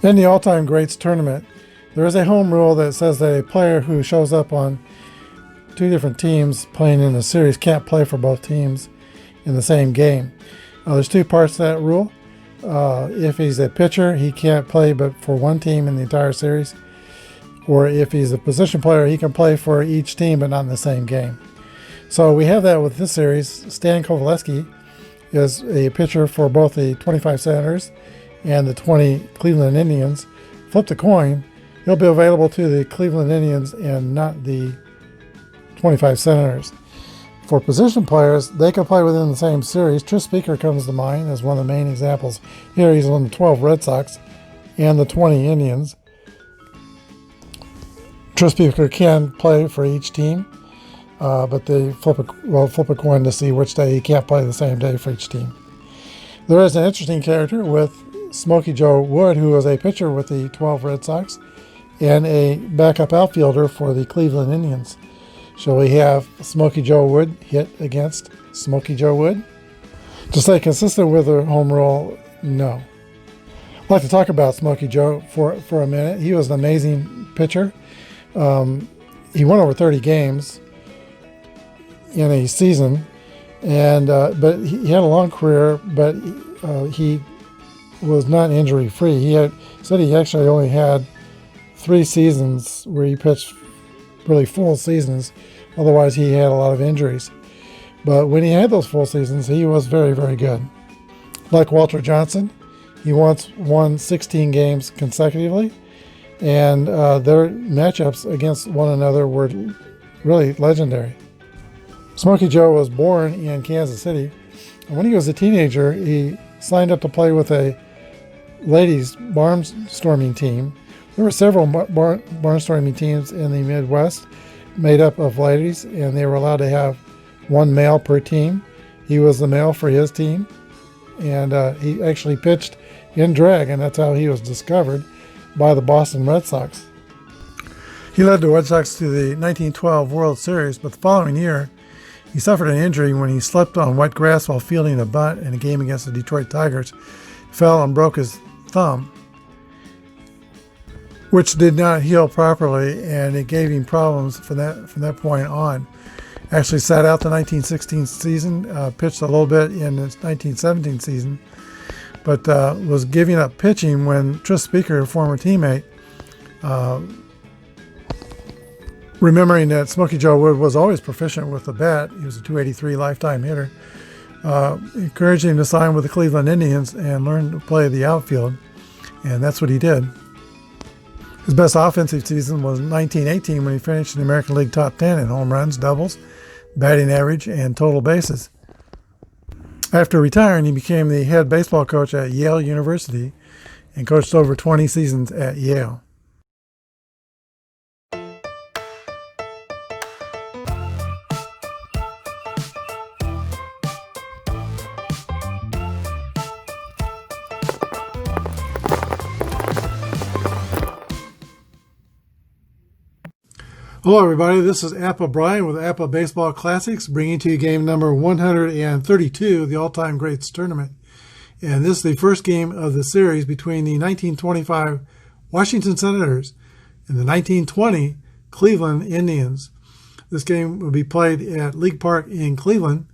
In the all-time greats tournament, there is a home rule that says that a player who shows up on two different teams playing in a series can't play for both teams in the same game. There's two parts to that rule. If he's a pitcher, he can't play but for one team in the entire series. Or if he's a position player, he can play for each team but not in the same game. So we have that with this series. Stan Kovaleski is a pitcher for both the 25 Senators and the 20 Cleveland Indians. Flip the coin, he'll be available to the Cleveland Indians and not the 25 Senators. For position players, they can play within the same series. Tris Speaker comes to mind as one of the main examples. Here he's on the 12 Red Sox and the 20 Indians. Tris Speaker can play for each team, but they flip a coin to see which day he can't play the same day for each team. There is an interesting character with Smokey Joe Wood, who was a pitcher with the 12 Red Sox and a backup outfielder for the Cleveland Indians. Shall we have Smokey Joe Wood hit against Smokey Joe Wood? To stay consistent with the home rule, no. I'd like to talk about Smokey Joe for a minute. He was an amazing pitcher. He won over 30 games in a season, and but he had a long career, but he was not injury free. He said he actually only had 3 seasons where he pitched really full seasons. Otherwise, he had a lot of injuries. But when he had those full seasons, he was very, very good. Like Walter Johnson, he once won 16 games consecutively, and their matchups against one another were really legendary. Smokey Joe was born in Kansas City, and when he was a teenager, he signed up to play with a ladies barnstorming team. There were several barnstorming teams in the Midwest made up of ladies, and they were allowed to have one male per team. He was the male for his team, and he actually pitched in drag, and that's how he was discovered by the Boston Red Sox. He led the Red Sox to the 1912 World Series, but the following year, he suffered an injury when he slipped on wet grass while fielding a bunt in a game against the Detroit Tigers, fell and broke his thumb, which did not heal properly, and it gave him problems from that point on. Actually sat out the 1916 season, pitched a little bit in the 1917 season, but was giving up pitching when Tris Speaker, a former teammate, remembering that Smokey Joe Wood was always proficient with the bat, he was a .283 lifetime hitter, encouraged him to sign with the Cleveland Indians and learn to play the outfield, and that's what he did. His best offensive season was 1918 when he finished in the American League top 10 in home runs, doubles, batting average, and total bases. After retiring, he became the head baseball coach at Yale University and coached over 20 seasons at Yale. Hello everybody, this is Apba Brian with Apba Baseball Classics, bringing to you game number 132 of the All-Time Greats Tournament. And this is the first game of the series between the 1925 Washington Senators and the 1920 Cleveland Indians. This game will be played at League Park in Cleveland,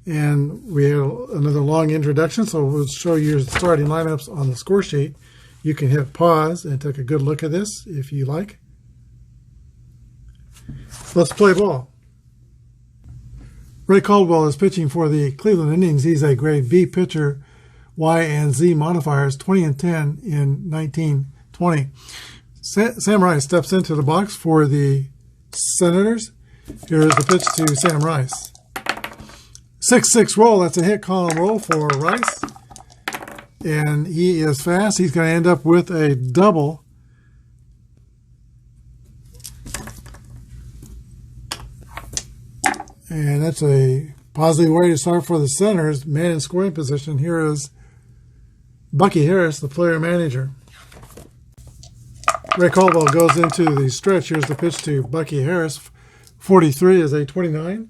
and we have another long introduction, so we'll show you the starting lineups on the score sheet. You can hit pause and take a good look at this if you like. Let's play ball. Ray Caldwell is pitching for the Cleveland Indians. He's a grade B pitcher, Y and Z modifiers, 20 and 10 in 1920. Sam Rice steps into the box for the Senators. Here's the pitch to Sam Rice. 6-6 roll. That's a hit column roll for Rice. And he is fast. He's going to end up with a double. And that's a positive way to start for the Senators. Man in scoring position. Here is Bucky Harris, the player manager. Ray Caldwell goes into the stretch. Here's the pitch to Bucky Harris. 43 is a 29.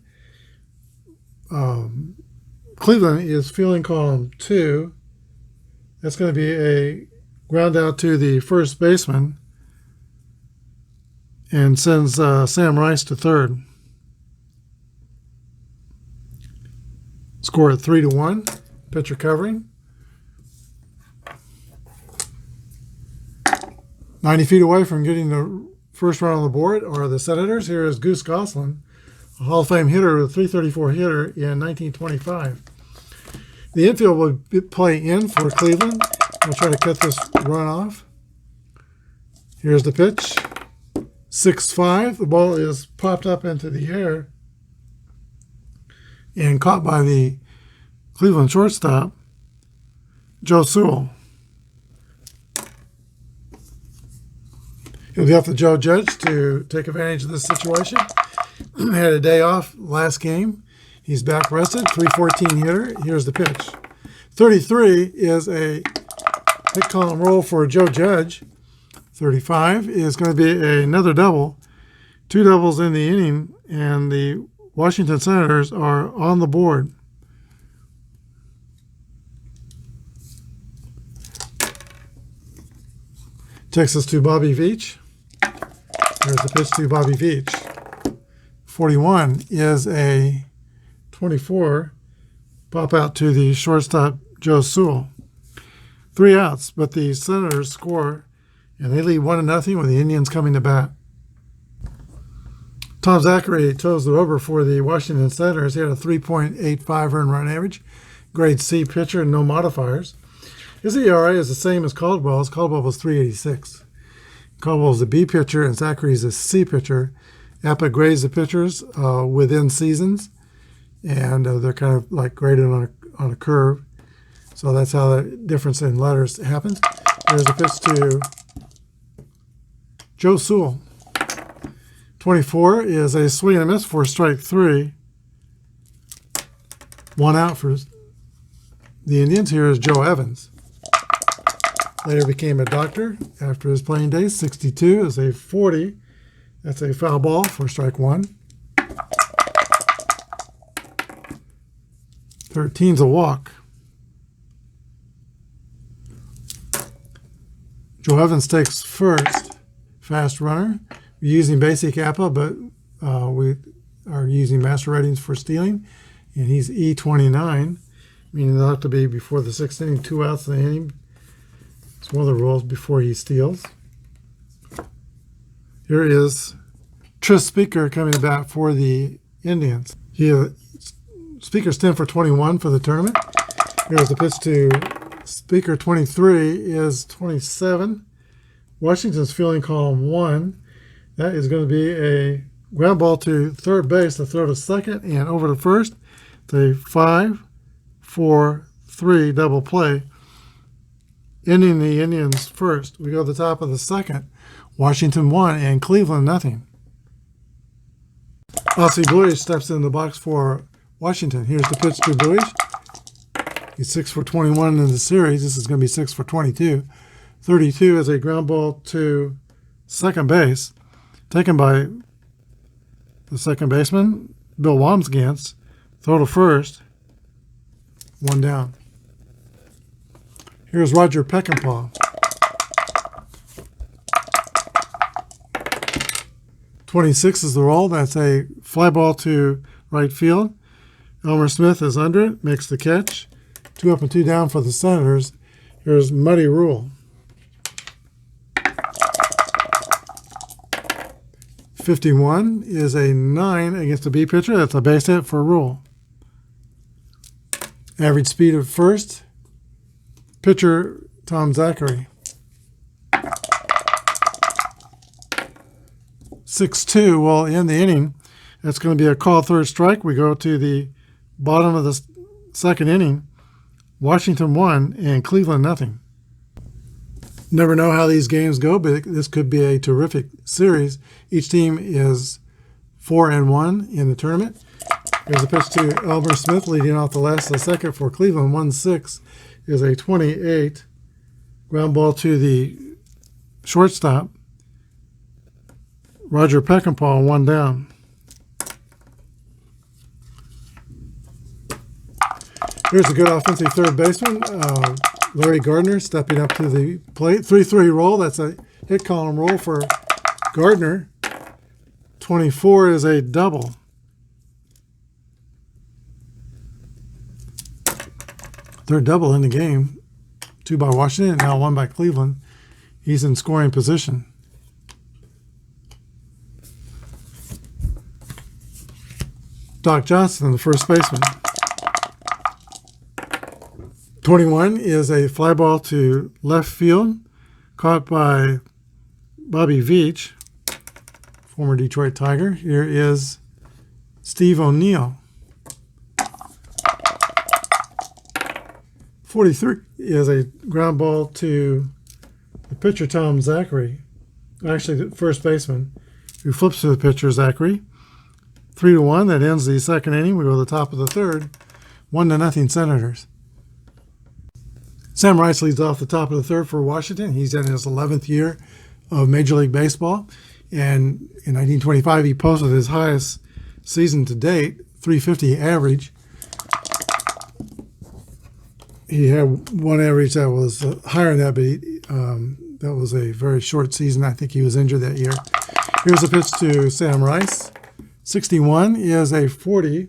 Cleveland is fielding column 2. That's going to be a Ground out to the first baseman and sends Sam Rice to third. Score at 3-1. Pitcher covering. 90 feet away from getting the first run on the board are the Senators. Here is Goose Gosselin, a Hall of Fame hitter, a .334 hitter in 1925. The infield will play in for Cleveland. We'll try to cut this run off. Here's the pitch. 6-5. The ball is popped up into the air and caught by the Cleveland shortstop, Joe Sewell. It'll be up to Joe Judge to take advantage of this situation. Had a day off last game. He's back rested, .314 hitter. Here's the pitch. 33 is a hit column roll for Joe Judge. 35 is going to be another double. 2 doubles in the inning, and the Washington Senators are on the board. Takes us to Bobby Veach. Here's the pitch to Bobby Veach. 41 is a 24. Pop out to the shortstop, Joe Sewell. 3 outs, but the Senators score, and they lead 1-0 with the Indians coming to bat. Tom Zachary toes the rubber for the Washington Senators. He had a 3.85 earned run average. Grade C pitcher, no modifiers. His ERA is the same as Caldwell's. Caldwell was 3.86. Caldwell's a B pitcher, and Zachary's a C pitcher. Apba grades the pitchers within seasons, and they're kind of like graded on a curve. So that's how the difference in letters happens. There's a pitch to Joe Sewell. 24 is a swing and a miss for strike 3. 1 out for the Indians. Here is Joe Evans. Later became a doctor after his playing days. 62 is a 40. That's a foul ball for strike 1. 13's a walk. Joe Evans takes first. Fast runner. We're using basic Apba, but we are using master ratings for stealing. And he's E29, meaning they'll have to be before the 6th inning, 2 outs in the inning. It's one of the rules before he steals. Here is Tris Speaker coming to bat for the Indians. Speaker's 10 for 21 for the tournament. Here's the pitch to Speaker. 23 is 27. Washington's fielding column 1. That is going to be a ground ball to third base, the throw to second, and over to first. It's a 5-4-3 double play, ending the Indians first. We go to the top of the second. Washington 1 and Cleveland nothing. Ossie Bluish steps in the box for Washington. Here's the pitch to Bluish. He's 6 for 21 in the series. This is going to be 6 for 22. 32 is a ground ball to second base, taken by the second baseman, Bill Wamsgans. Throw to first. 1 down. Here's Roger Peckinpah. 26 is the roll. That's a fly ball to right field. Elmer Smith is under it, makes the catch. 2 up and 2 down for the Senators. Here's Muddy Rule. 51 is a 9 against a B pitcher. That's a base hit for Rule. Average speed of first. Pitcher Tom Zachary. 6-2 will end the inning. That's going to be a call third strike. We go to the bottom of the second inning. Washington 1 and Cleveland nothing. Never know how these games go, but this could be a terrific series. Each team is 4-1 in the tournament. There's a pitch to Elmer Smith leading off the last of the second for Cleveland. 1-6 is a 28. Ground ball to the shortstop, Roger Peckinpah, 1 down. Here's a good offensive third baseman, Larry Gardner stepping up to the plate. 3-3 roll. That's a hit column roll for Gardner. 24 is a double. Third double in the game. 2 by Washington, and now 1 by Cleveland. He's in scoring position. Doc Johnson, the first baseman. 21 is a fly ball to left field, caught by Bobby Veach, former Detroit Tiger. Here is Steve O'Neill. 43 is a ground ball to the pitcher, Tom Zachary. Actually, the first baseman, who flips to the pitcher, Zachary. 3-1, that ends the second inning. We go to the top of the third. 1-0 Senators. Sam Rice leads off the top of the third for Washington. He's in his 11th year of Major League Baseball. And in 1925, he posted his highest season to date, 350 average. He had one average that was higher than that, but that was a very short season. I think he was injured that year. Here's a pitch to Sam Rice. 61 is a 40.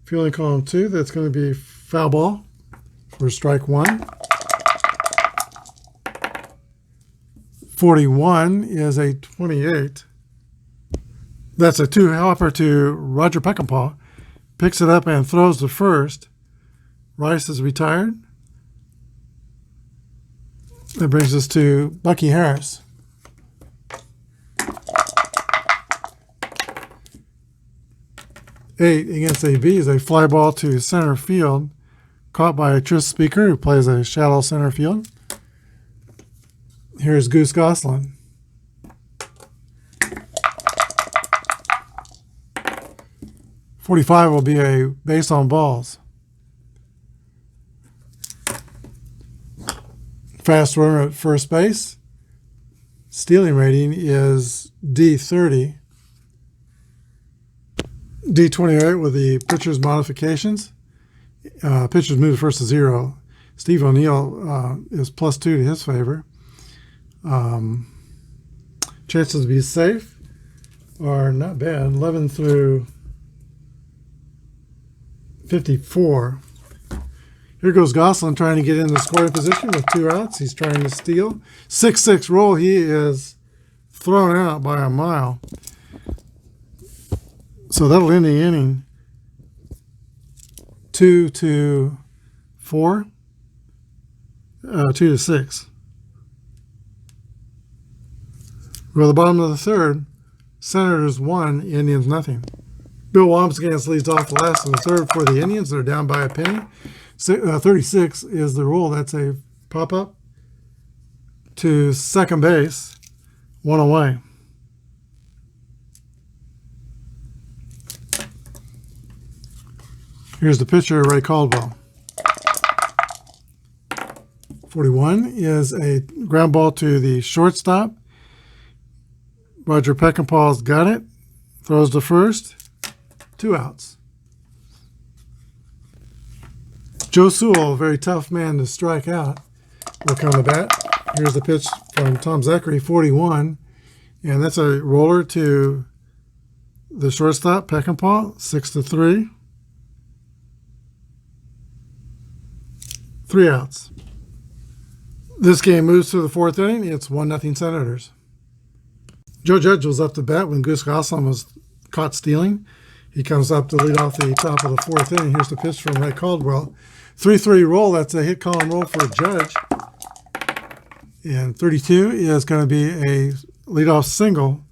Fielding column 2, that's going to be foul ball for strike 1. 41 is a 28. That's a 2-hopper to Roger Peckinpah. Picks it up and throws to first. Rice is retired. That brings us to Bucky Harris. Eight against AB is a fly ball to center field, caught by Tris Speaker, who plays a shallow center field. Here's Goose Gosselin. .45 will be a base on balls. Fast runner at first base. Stealing rating is D30. D28 with the pitcher's modifications. Pitcher's moved first to 0. Steve O'Neill is +2 to his favor. Chances to be safe are not bad. 11 through 54. Here goes Gosselin trying to get in the scoring position with 2 outs. He's trying to steal. 6-6 roll. He is thrown out by a mile. So that'll end the inning 2-4, 2-6. We're at the bottom of the third. Senators 1, Indians nothing. Bill Wambsgans leads off the last of the third for the Indians. They're down by a penny. 36 is the rule. That's a pop-up to second base, 1 away. Here's the pitcher, Ray Caldwell. 41 is a ground ball to the shortstop. Roger Peckinpah's got it. Throws to first. 2 outs. Joe Sewell, a very tough man to strike out, will come to bat. Here's the pitch from Tom Zachary, 41. And that's a roller to the shortstop, Peckinpah, 6-3. 3 outs. This game moves to the 4th inning. It's 1-0 Senators. Joe Judge was up to bat when Goose Gosselin was caught stealing. He comes up to lead off the top of the 4th inning. Here's the pitch from Ray Caldwell. 3-3 roll. That's a hit column roll for Judge. And 32 is going to be a leadoff single.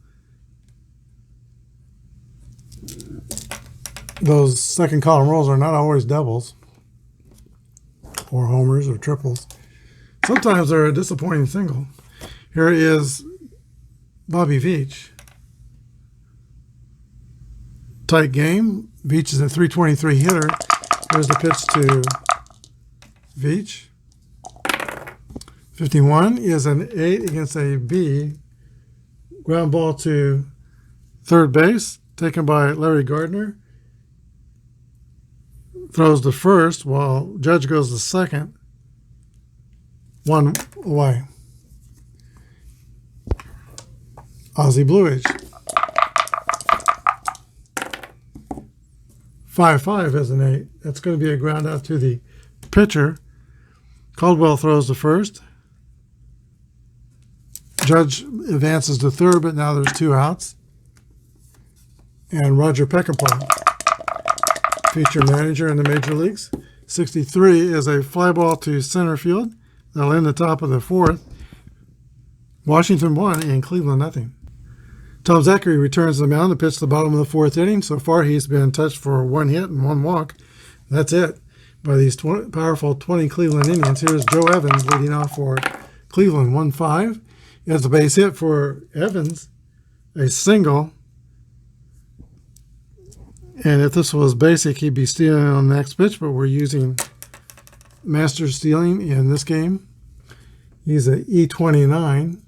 Those second column rolls are not always doubles or homers or triples. Sometimes they're a disappointing single. Here is Bobby Veach. Tight game. Veach is a .323 hitter. Here's the pitch to Veach. 51 is an 8 against a B. Ground ball to third base, taken by Larry Gardner. Throws to first while Judge goes to second. 1 away. Aussie Blue Age. 5-5 is an 8. That's going to be a ground out to the pitcher. Caldwell throws to first. Judge advances to third, but now there's 2 outs. And Roger Peckinpah, feature manager in the major leagues. 63 is a fly ball to center field. That'll end the top of the 4th. Washington 1 and Cleveland nothing. Tom Zachary returns to the mound to pitch the bottom of the 4th inning. So far, he's been touched for 1 hit and 1 walk. That's it by these powerful 20 Cleveland Indians. Here's Joe Evans leading off for Cleveland, 1-5. It's a base hit for Evans, a single. And if this was basic, he'd be stealing on the next pitch, but we're using master stealing in this game. He's an E29,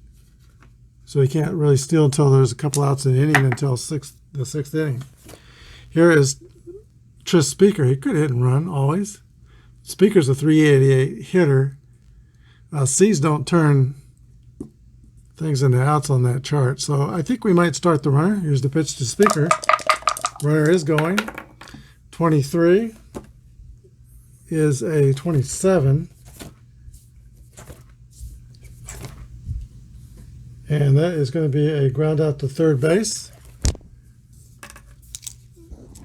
so he can't really steal until there's a couple outs in the inning until the 6th inning. Here is Tris Speaker. He could hit and run always. Speaker's a 388 hitter. C's don't turn things into outs on that chart, so I think we might start the runner. Here's the pitch to Speaker. Runner is going. 23 is a 27. And that is going to be a ground out to third base.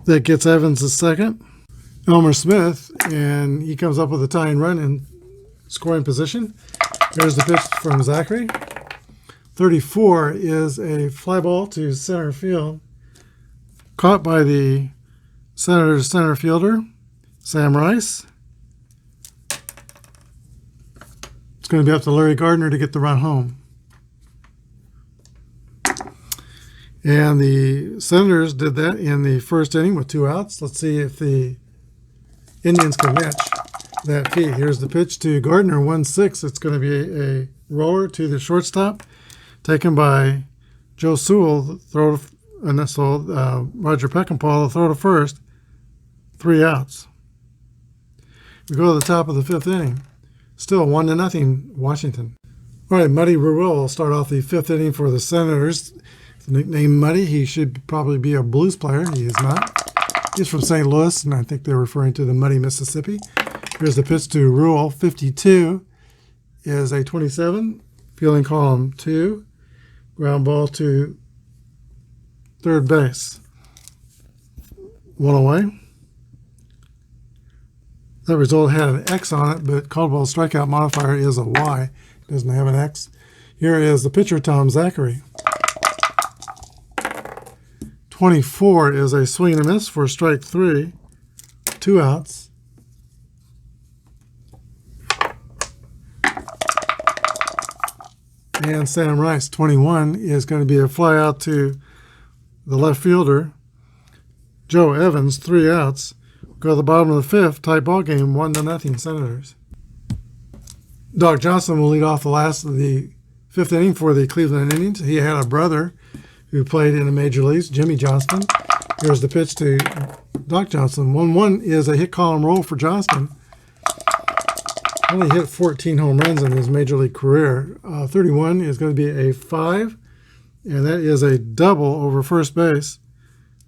That gets Evans a second. Elmer Smith, and he comes up with a tying run in scoring position. There's the pitch from Zachary. 34 is a fly ball to center field. Caught by the Senators center fielder, Sam Rice. It's going to be up to Larry Gardner to get the run home. And the Senators did that in the 1st inning with 2 outs. Let's see if the Indians can match that feat. Here's the pitch to Gardner, 1-6. It's going to be a roller to the shortstop, taken by Joe Sewell. Throw to Roger Peckinpah will throw to first. 3 outs. We go to the top of the 5th inning. Still 1-0 Washington. All right, Muddy Ruel will start off the 5th inning for the Senators. The nickname Muddy, he should probably be a blues player. He is not. He's from St. Louis, and I think they're referring to the Muddy, Mississippi. Here's the pitch to Ruel. 52 is a 27. Fielding column 2. Ground ball to third base. 1 away. That result had an X on it, but Caldwell's strikeout modifier is a Y. It doesn't have an X. Here is the pitcher, Tom Zachary. 24 is a swing and a miss for strike 3. 2 outs. And Sam Rice, 21, is going to be a fly out to the left fielder, Joe Evans, 3 outs. Go to the bottom of the 5th, tight ball game, 1-0 Senators. Doc Johnson will lead off the last of the 5th inning for the Cleveland Indians. He had a brother who played in the major leagues, Jimmy Johnston. Here's the pitch to Doc Johnson. 1-1 is a hit column roll for Johnston. Only hit 14 home runs in his major league career. 31 is going to be a 5, and that is a double over first base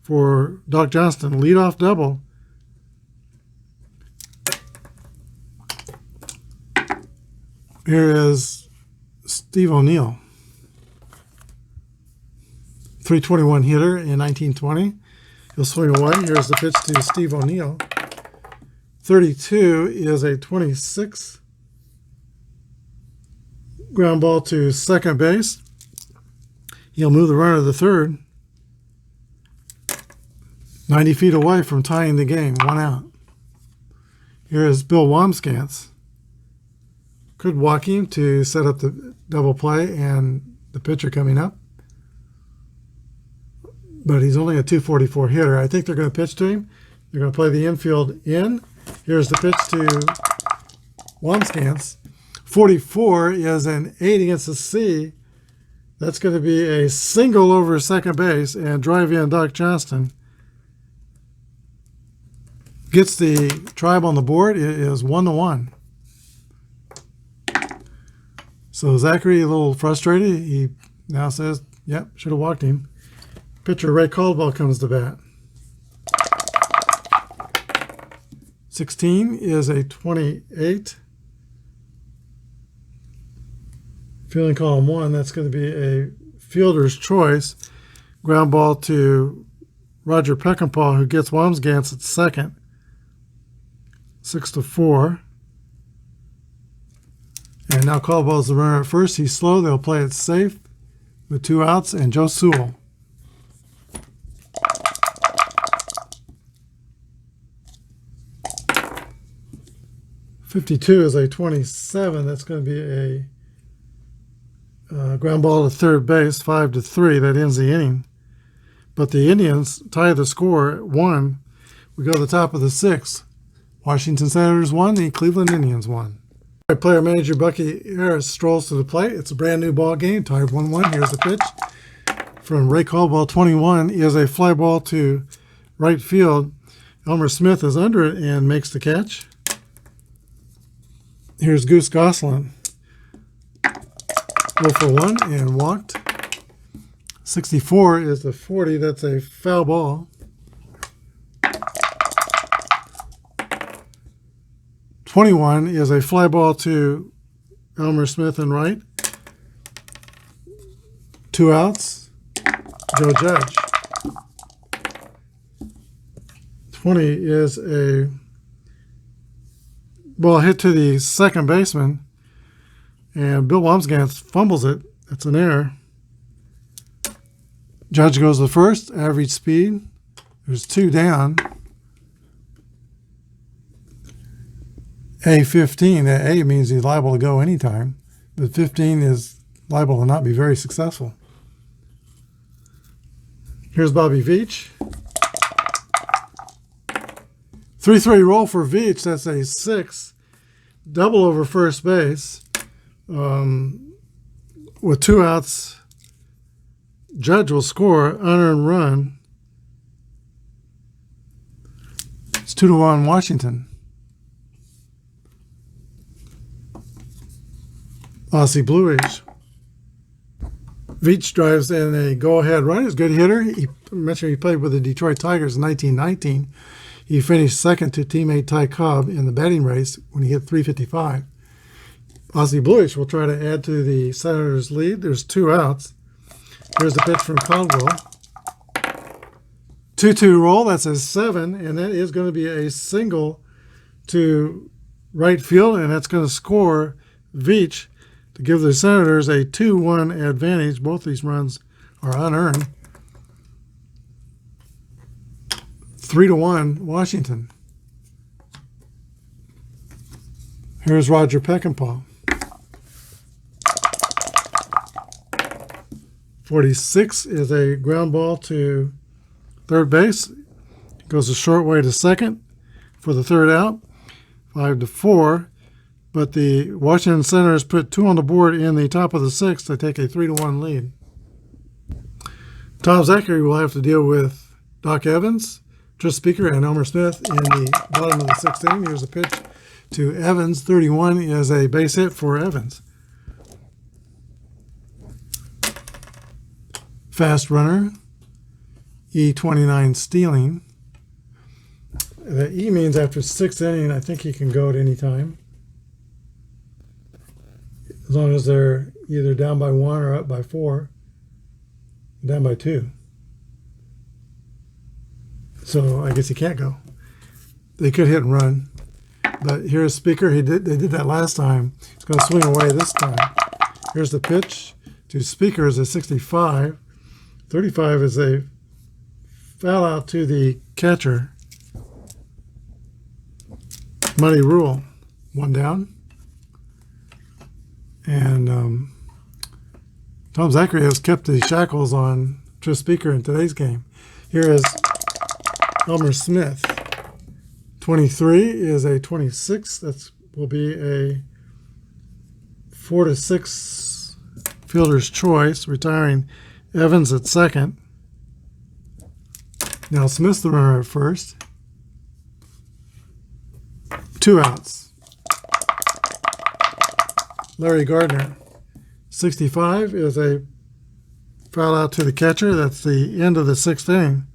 for Doc Johnston. Leadoff double. Here is Steve O'Neill. 321 hitter in 1920. He'll swing away. Here's the pitch to Steve O'Neill. 32 is a 26. Ground ball to second base. He'll move the runner to the third. 90 feet away from tying the game. 1 out. Here is Bill Wamsgans. Could walk him to set up the double play and the pitcher coming up. But he's only a 244 hitter. I think they're going to pitch to him. They're going to play the infield in. Here's the pitch to Wamsgans. 44 is an 8 against the C. That's going to be a single over second base and drive in Doc Johnston. Gets the Tribe on the board. It is 1-1. So Zachary, a little frustrated, he now says, yep, should have walked him. Pitcher Ray Caldwell comes to bat. 16 is a 28. Fielding column 1, that's going to be a fielder's choice. Ground ball to Roger Peckinpah, who gets Wamsgans at second. 6-4. And now Caldwell's the runner at first. He's slow. They'll play it safe with 2 outs and Joe Sewell. .52 is a 27. That's going to be a ground ball to third base, 5-3. That ends the inning. But the Indians tie the score at 1. We go to the top of the 6th. Washington Senators won. The Cleveland Indians won. Player manager Bucky Harris strolls to the plate. It's a brand new ball game. Tied 1-1. Here's the pitch from Ray Caldwell. 21 is a fly ball to right field. Elmer Smith is under it and makes the catch. Here's Goose Gosselin. 0-for-1 and walked. 64 is the 40. That's a foul ball. 21 is a fly ball to Elmer Smith and right. 2 outs. Joe Judge. 20 is a ball hit to the second baseman, and Bill Wamsgans fumbles it. That's an error. Judge goes to first, average speed. There's 2 down. A15. A means he's liable to go anytime, but 15 is liable to not be very successful. Here's Bobby Veach. 3-3 roll for Veach. That's a 6. Double over first base. With 2 outs, Judge will score unearned run. It's 2-1 Washington. Aussie Bluish. Veach drives in a go-ahead run. He's a good hitter. He mentioned he played with the Detroit Tigers in 1919. He finished second to teammate Ty Cobb in the batting race when he hit .355. Aussie Bluish will try to add to the Senators' lead. There's 2 outs. Here's the pitch from Caldwell. 2-2 roll. That's a 7, and that is going to be a single to right field, and that's going to score Veach to give the Senators a 2-1 advantage. Both these runs are unearned. 3-1 Washington. Here's Roger Peckinpah. 46 is a ground ball to third base. Goes a short way to second for the third out. 5-4. But the Washington Senators put 2 on the board in the top of the 6th to take a 3-1 lead. Tom Zachary will have to deal with Doc Evans, Tris Speaker, and Elmer Smith in the bottom of the 6th inning. Here's a pitch to Evans. 31 is a base hit for Evans. Fast runner, E29 stealing. The E means after 6th inning, I think he can go at any time, as long as they're either down by 1 or up by 4, down by 2. So I guess he can't go. They could hit and run. But here's Speaker. They did that last time. He's going to swing away this time. Here's the pitch to Speaker is a 65. 35 is a foul out to the catcher. Money rule. 1 down. And Tom Zachary has kept the shackles on Tris Speaker in today's game. Here is Elmer Smith. 23 is a 26. That will be a 4-6 fielder's choice, retiring Evans at second. Now Smith's the runner at first. 2 outs. Larry Gardner. 65 is a foul out to the catcher. That's the end of the 6th inning.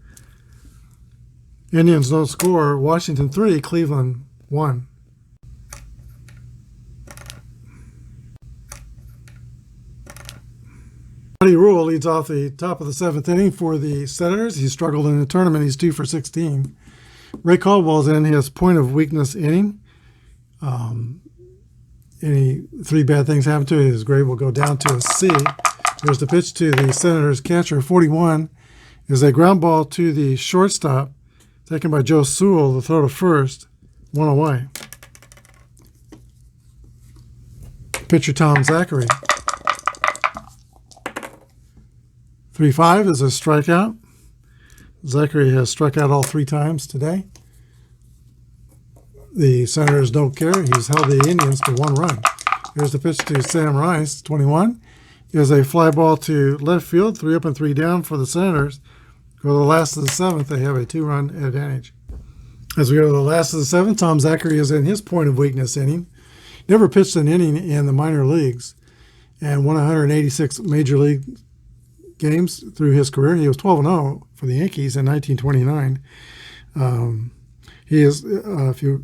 Indians don't score. Washington 3, Cleveland 1. Buddy Rule leads off the top of the 7th inning for the Senators. He struggled in the tournament. He's 2 for 16. Ray Caldwell's in his point of weakness inning. Any 3 bad things happen to it, his grade will go down to a C. Here's the pitch to the Senators catcher. 41 is a ground ball to the shortstop, taken by Joe Sewell. The throw to first, 1 away. Pitcher Tom Zachary. 3-5 is a strikeout. Zachary has struck out all 3 times today. The Senators don't care. He's held the Indians to 1 run. Here's the pitch to Sam Rice. 21 is a fly ball to left field. 3 up and 3 down for the Senators. Go to the last of the 7th. They have a 2-run advantage. As we go to the last of the 7th, Tom Zachary is in his point of weakness inning. Never pitched an inning in the minor leagues and won 186 major league games through his career. He was 12-0 for the Yankees in 1929. He is, if you're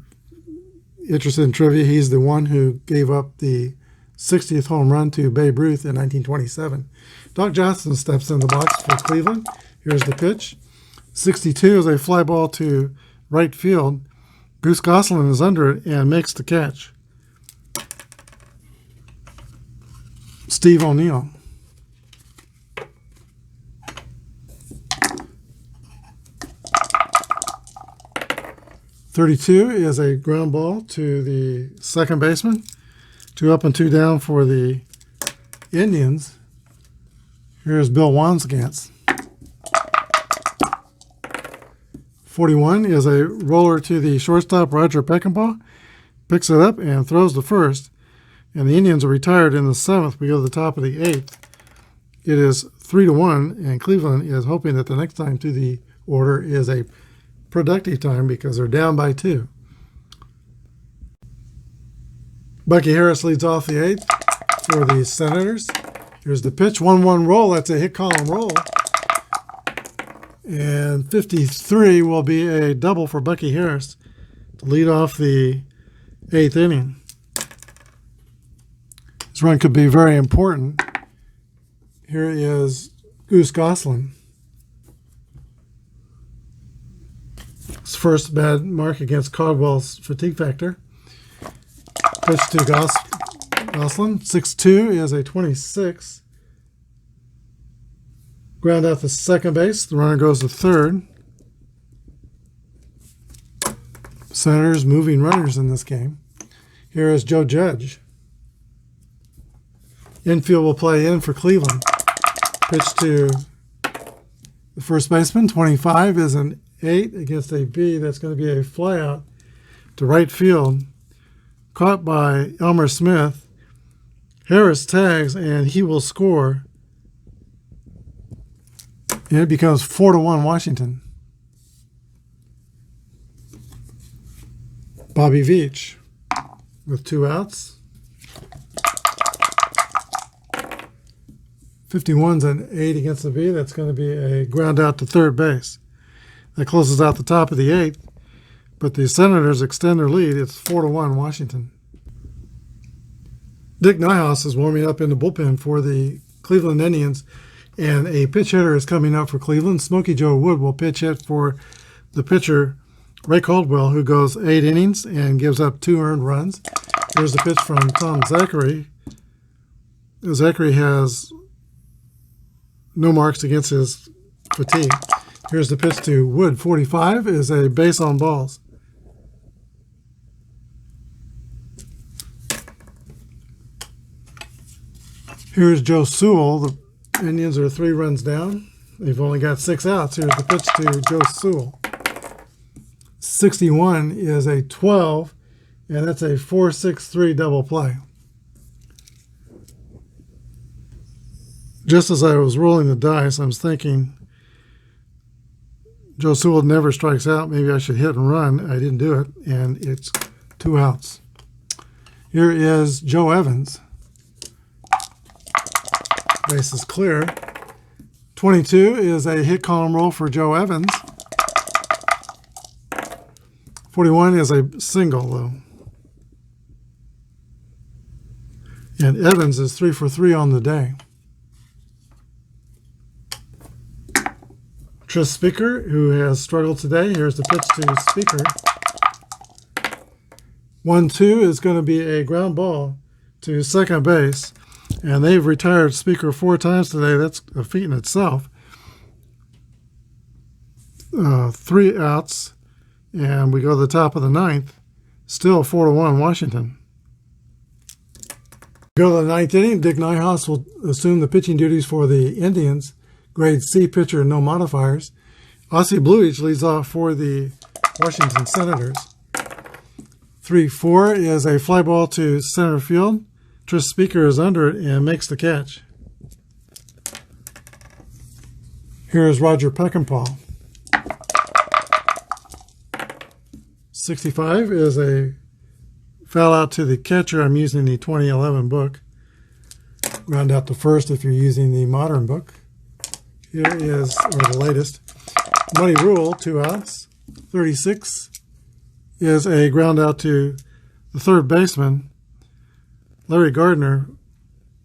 interested in trivia, he's the one who gave up the 60th home run to Babe Ruth in 1927. Doc Johnson steps in the box for Cleveland. Here's the pitch. 62 is a fly ball to right field. Goose Gosselin is under it and makes the catch. Steve O'Neill. 32 is a ground ball to the second baseman. 2 up and 2 down for the Indians. Here's Bill Wambsgans. 41 is a roller to the shortstop, Roger Peckinpah. Picks it up and throws to first. And the Indians are retired in the 7th. We go to the top of the 8th. It is 3-1, and Cleveland is hoping that the next time to the order is a productive time because they're down by 2. Bucky Harris leads off the 8th for the Senators. Here's the pitch, 1-1 roll. That's a hit column roll. And 53 will be a double for Bucky Harris to lead off the 8th inning. This run could be very important. Here is Goose Gosselin. His first bad mark against Caldwell's fatigue factor. Pitch to Gosselin. 6-2 is a 26. Ground out to second base. The runner goes to third. Senators moving runners in this game. Here is Joe Judge. Infield will play in for Cleveland. Pitch to the first baseman. 25 is an 8 against a B. That's going to be a flyout to right field. Caught by Elmer Smith. Harris tags, and he will score. And it becomes 4-1 Washington. Bobby Veach with 2 outs. 51's an 8 against the B. That's going to be a ground out to third base. That closes out the top of the 8th. But the Senators extend their lead. It's 4-1 Washington. Dick Nyhaus is warming up in the bullpen for the Cleveland Indians. And a pitch hitter is coming up for Cleveland. Smokey Joe Wood will pitch hit for the pitcher, Ray Caldwell, who goes 8 innings and gives up 2 earned runs. Here's the pitch from Tom Zachary. Zachary has no marks against his fatigue. Here's the pitch to Wood. 45 is a base on balls. Here's Joe Sewell. The Indians are 3 runs down. They've only got 6 outs. Here's the pitch to Joe Sewell. 61 is a 12, and that's a 4-6-3 double play. Just as I was rolling the dice, I was thinking, Joe Sewell never strikes out. Maybe I should hit and run. I didn't do it, and it's 2 outs. Here is Joe Evans. Base is clear. 22 is a hit column roll for Joe Evans. 41 is a single, though. And Evans is 3 for 3 on the day. Tris Speaker, who has struggled today. Here's the pitch to Speaker. 1-2 is going to be a ground ball to second base. And they've retired Speaker 4 times today. That's a feat in itself. 3 outs. And we go to the top of the ninth. Still 4-1 Washington. Go to the ninth inning. Dick Nyhaus will assume the pitching duties for the Indians. Grade C pitcher, no modifiers. Ossie Bluich leads off for the Washington Senators. 3-4 is a fly ball to center field. Tris Speaker is under it and makes the catch. Here is Roger Peckinpah. 65 is a foul out to the catcher. I'm using the 2011 book. Round out to first if you're using the modern book. Here is, or the latest, Money Rule, 2 outs. 36 is a ground out to the third baseman, Larry Gardner.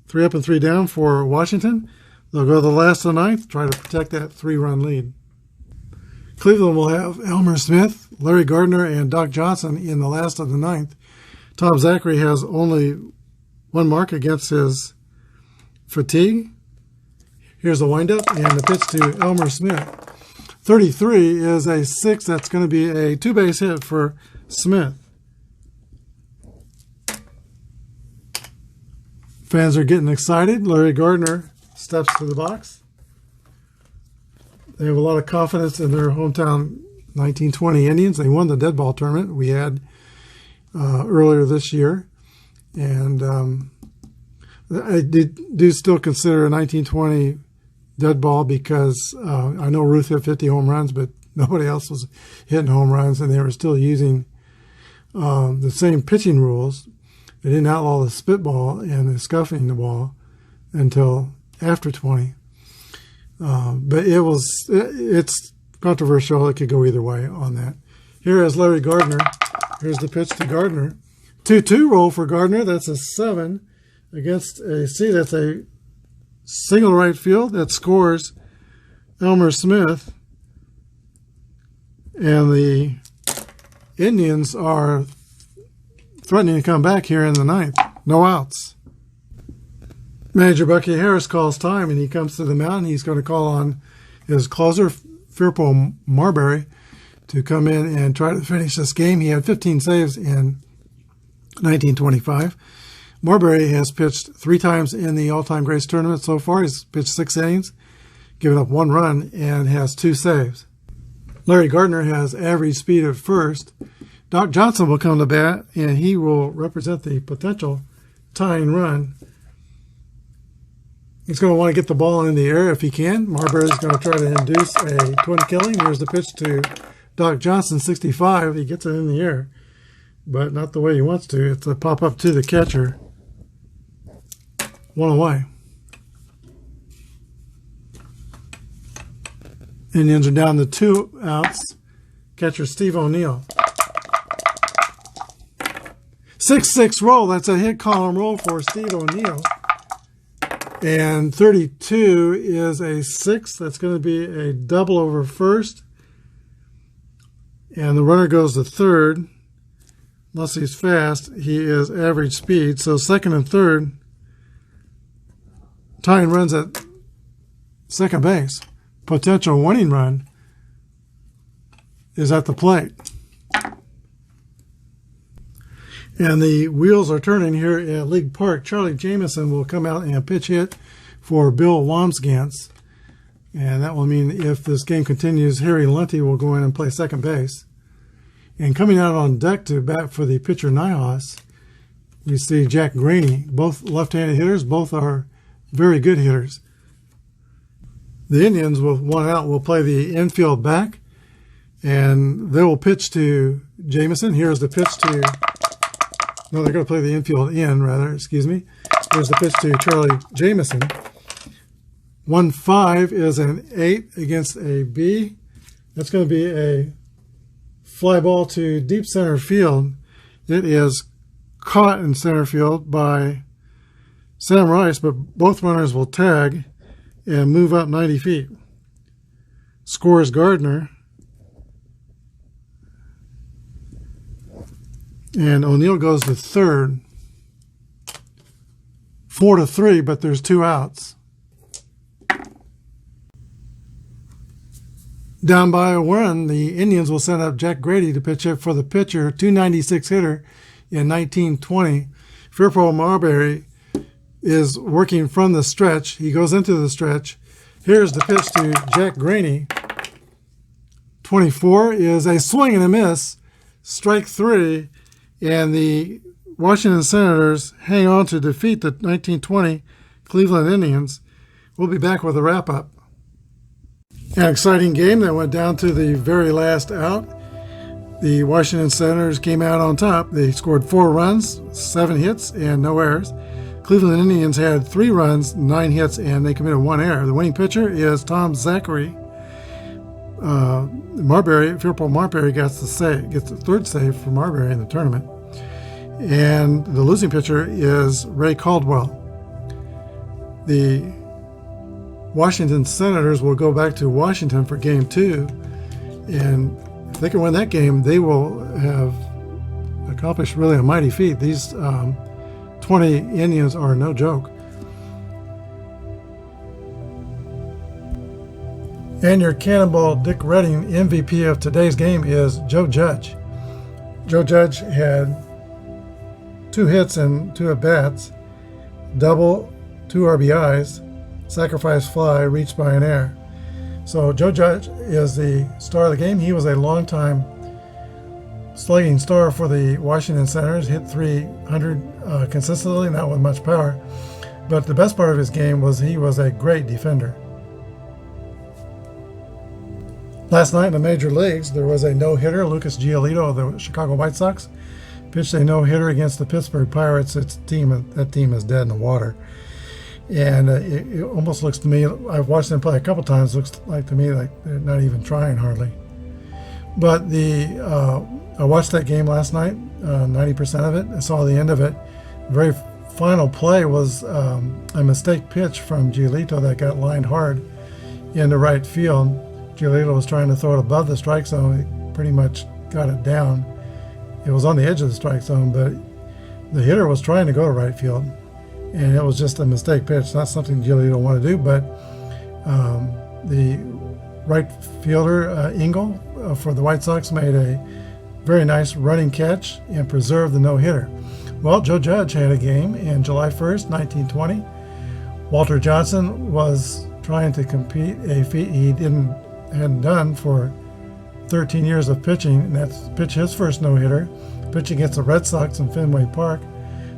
3 up and 3 down for Washington. They'll go to the last of the ninth, try to protect that 3-run lead. Cleveland will have Elmer Smith, Larry Gardner, and Doc Johnson in the last of the ninth. Tom Zachary has only 1 mark against his fatigue. Here's a windup and the pitch to Elmer Smith. 33 is a 6. That's going to be a 2-base hit for Smith. Fans are getting excited. Larry Gardner steps to the box. They have a lot of confidence in their hometown 1920 Indians. They won the dead ball tournament we had earlier this year. And I do still consider a 1920 dead ball because I know Ruth hit 50 home runs, but nobody else was hitting home runs, and they were still using the same pitching rules. They didn't outlaw the spitball and the scuffing the ball until after 20. But it's controversial. It could go either way on that. Here is Larry Gardner. Here's the pitch to Gardner. 2-2 roll for Gardner. That's a 7 against a C. That's a single right field that scores Elmer Smith. And the Indians are threatening to come back here in the ninth. No outs. Manager Bucky Harris calls time, and he comes to the mound. He's going to call on his closer, Firpo Marbury, to come in and try to finish this game. He had 15 saves in 1925. Marbury has pitched 3 times in the all-time greats tournament so far. He's pitched 6 innings, given up 1 run, and has 2 saves. Larry Gardner has average speed at first. Doc Johnson will come to bat, and he will represent the potential tying run. He's going to want to get the ball in the air if he can. Marbury is going to try to induce a twin killing. Here's the pitch to Doc Johnson, 65. He gets it in the air, but not the way he wants to. It's a pop-up to the catcher. 1 away. Indians are down to 2 outs. Catcher Steve O'Neill. 6-6 roll. That's a hit column roll for Steve O'Neill. And 32 is a 6. That's going to be a double over first. And the runner goes to third. Unless he's fast, he is average speed. So second and third, tying runs at second base. Potential winning run is at the plate. And the wheels are turning here at League Park. Charlie Jamison will come out and pitch hit for Bill Wamsgans. And that will mean if this game continues, Harry Lunty will go in and play second base. And coming out on deck to bat for the pitcher Nyhaus, we see Jack Graney. Both left-handed hitters. Both are very good hitters. The Indians, with 1 out, will play the infield back. And they will pitch to Jamison. Here's the pitch to... No, they're going to play the infield in, rather. Excuse me. Here's the pitch to Charlie Jamison. 1-5 is an 8 against a B. That's going to be a fly ball to deep center field. It is caught in center field by Sam Rice, but both runners will tag and move up 90 feet. Scores Gardner. And O'Neill goes to third. 4-3, but there's 2 outs. Down by a run, the Indians will send up Jack Grady to pitch it for the pitcher, 296 hitter in 1920. Firpo Marbury is working from the stretch. He goes into the stretch. Here's the pitch to Jack Grady. 24 is a swing and a miss, strike 3, and the Washington Senators hang on to defeat the 1920 Cleveland Indians. We'll be back with a wrap-up. An exciting game that went down to the very last out. The Washington Senators came out on top. They scored 4 runs, 7 hits, and no errors. Cleveland Indians had 3 runs, 9 hits, and they committed 1 error. The winning pitcher is Tom Zachary. Firpo Marbury gets the 3rd save for Marbury in the tournament. And the losing pitcher is Ray Caldwell. The Washington Senators will go back to Washington for Game 2, and if they can win that game, they will have accomplished really a mighty feat. These 20 Indians are no joke. And your Cannonball Dick Redding MVP of today's game is Joe Judge. Joe Judge had 2 hits and 2 at-bats, double, 2 RBIs, sacrifice fly, reached by an error. So Joe Judge is the star of the game. He was a longtime slugging star for the Washington Senators, hit 300 consistently, not with much power. But the best part of his game was he was a great defender. Last night in the major leagues, there was a no-hitter. Lucas Giolito of the Chicago White Sox pitched a no-hitter against the Pittsburgh Pirates. That team is dead in the water. And it almost looks to me, I've watched them play a couple times, looks like to me like they're not even trying hardly. But I watched that game last night, 90% of it. I saw the end of it. The very final play was a mistake pitch from Giolito that got lined hard into right field. Giolito was trying to throw it above the strike zone. He pretty much got it down. It was on the edge of the strike zone, but the hitter was trying to go to right field. And it was just a mistake pitch, not something Giolito wanted to do, but the right fielder, Engel, for the White Sox made a very nice running catch and preserved the no-hitter. Well, Joe Judge had a game in July 1st, 1920. Walter Johnson was trying to compete a feat he hadn't done for 13 years of pitching, and that's pitch his first no-hitter, pitch against the Red Sox in Fenway Park.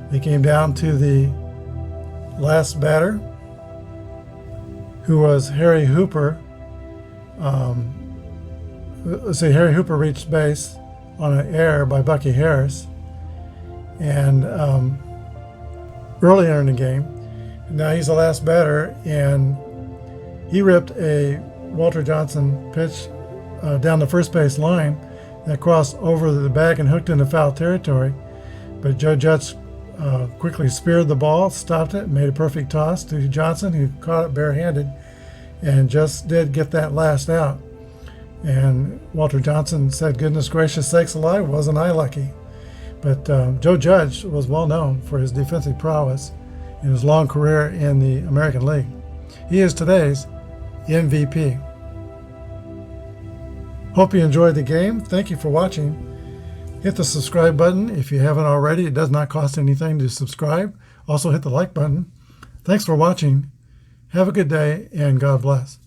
They came down to the last batter, who was Harry Hooper. Harry Hooper reached base on an error by Bucky Harris, and earlier in the game. Now he's the last batter, and he ripped a Walter Johnson pitch down the first base line that crossed over the bag and hooked into foul territory. But Joe Judge quickly speared the ball, stopped it, made a perfect toss to Johnson, who caught it barehanded and just did get that last out. And Walter Johnson said, "Goodness gracious sakes alive, wasn't I lucky?" But Joe Judge was well known for his defensive prowess in his long career in the American League. He is today's MVP. Hope you enjoyed the game. Thank you for watching. Hit the subscribe button if you haven't already. It does not cost anything to subscribe. Also hit the like button. Thanks for watching. Have a good day, and God bless.